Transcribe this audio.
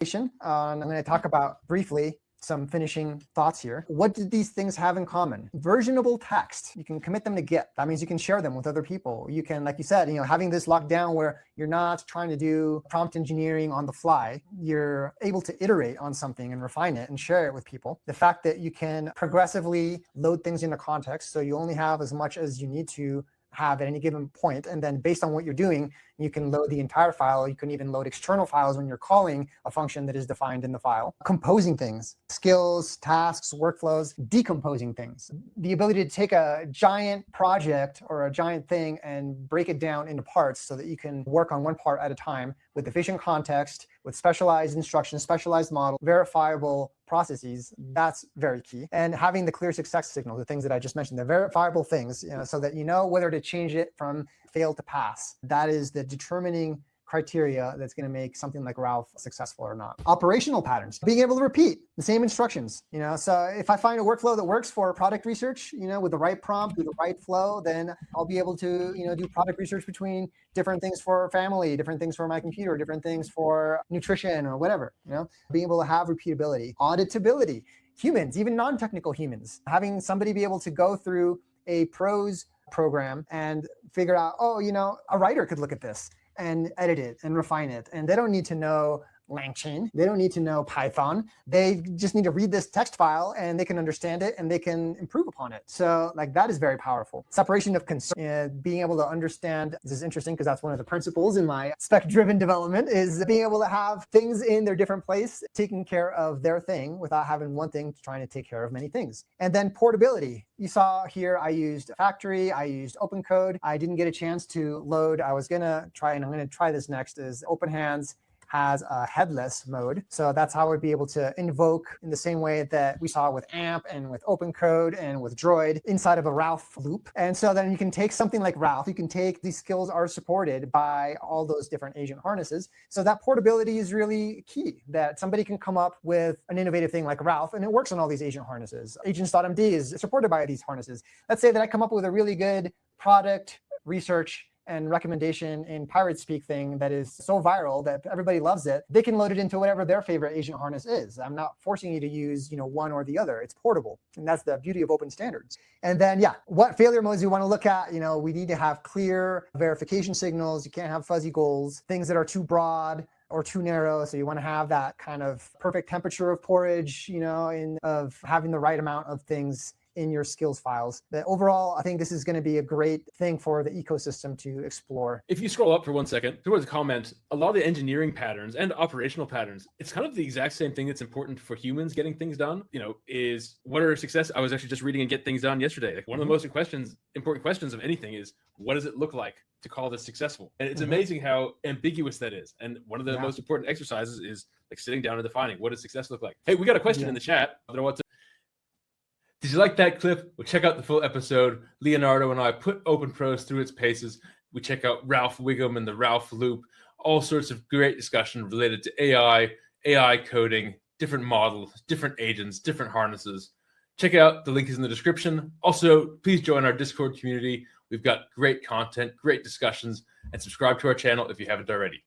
I'm going to talk about briefly some finishing thoughts here. What did these things have in common? Versionable text. You can commit them to Git. That means you can share them with other people. You can, like you said, having this locked down where you're not trying to do prompt engineering on the fly. You're able to iterate on something and refine it and share it with people. The fact that you can progressively load things into context, so you only have as much as you need to have at any given point, and then based on what you're doing, you can load the entire file. You can even load external files when you're calling a function that is defined in the file. Composing things, skills, tasks, workflows, decomposing things. The ability to take a giant project or a giant thing and break it down into parts so that you can work on one part at a time with efficient context, with specialized instructions, specialized model, verifiable processes. That's very key. And having the clear success signal, the things that I just mentioned, the verifiable things, so that you know whether to change it from fail to pass. That is the determining criteria that's going to make something like Ralph successful or not. Operational patterns, being able to repeat the same instructions. So if I find a workflow that works for product research, with the right prompt, with the right flow, then I'll be able to, do product research between different things for family, different things for my computer, different things for nutrition or whatever, being able to have repeatability, auditability, humans, even non-technical humans, having somebody be able to go through a PROSE program and figure out, a writer could look at this and edit it and refine it. And they don't need to know LangChain. They don't need to know Python. They just need to read this text file and they can understand it and they can improve upon it. So that is very powerful. Separation of concern, being able to understand, this is interesting because that's one of the principles in my spec-driven development, is being able to have things in their different place, taking care of their thing without having one thing trying to take care of many things. And then portability. You saw here, I used Factory, I used Open Code. I didn't get a chance to load. I was gonna try, and I'm gonna try this next, is OpenHands has a headless mode. So that's how we'd be able to invoke in the same way that we saw with AMP and with Open Code and with Droid inside of a Ralph loop. And so then you can take something like Ralph, you can take, these skills are supported by all those different agent harnesses. So that portability is really key, that somebody can come up with an innovative thing like Ralph and it works on all these agent harnesses. Agents.md is supported by these harnesses. Let's say that I come up with a really good product research and recommendation in pirate speak thing that is so viral that everybody loves it. They can load it into whatever their favorite agent harness is. I'm not forcing you to use, one or the other. It's portable. And that's the beauty of open standards. And then, what failure modes you want to look at? We need to have clear verification signals. You can't have fuzzy goals, things that are too broad or too narrow. So you want to have that kind of perfect temperature of porridge, of having the right amount of things in your skills files. But overall, I think this is going to be a great thing for the ecosystem to explore. If you scroll up for 1 second, towards the comment, a lot of the engineering patterns and operational patterns, it's kind of the exact same thing that's important for humans getting things done, is what are success? I was actually just reading and get things done yesterday. One of the most important questions of anything is, what does it look like to call this successful? And it's amazing how ambiguous that is. And one of the most important exercises is sitting down and defining, what does success look like? Hey, we got a question in the chat. Did you like that clip? Well, check out the full episode. Leonardo and I put Open PROSE through its paces. We check out Ralph Wiggum and the Ralph Loop, all sorts of great discussion related to AI coding, different models, different agents, different harnesses. Check out, the link is in the description. Also, please join our Discord community. We've got great content, great discussions, and subscribe to our channel if you haven't already.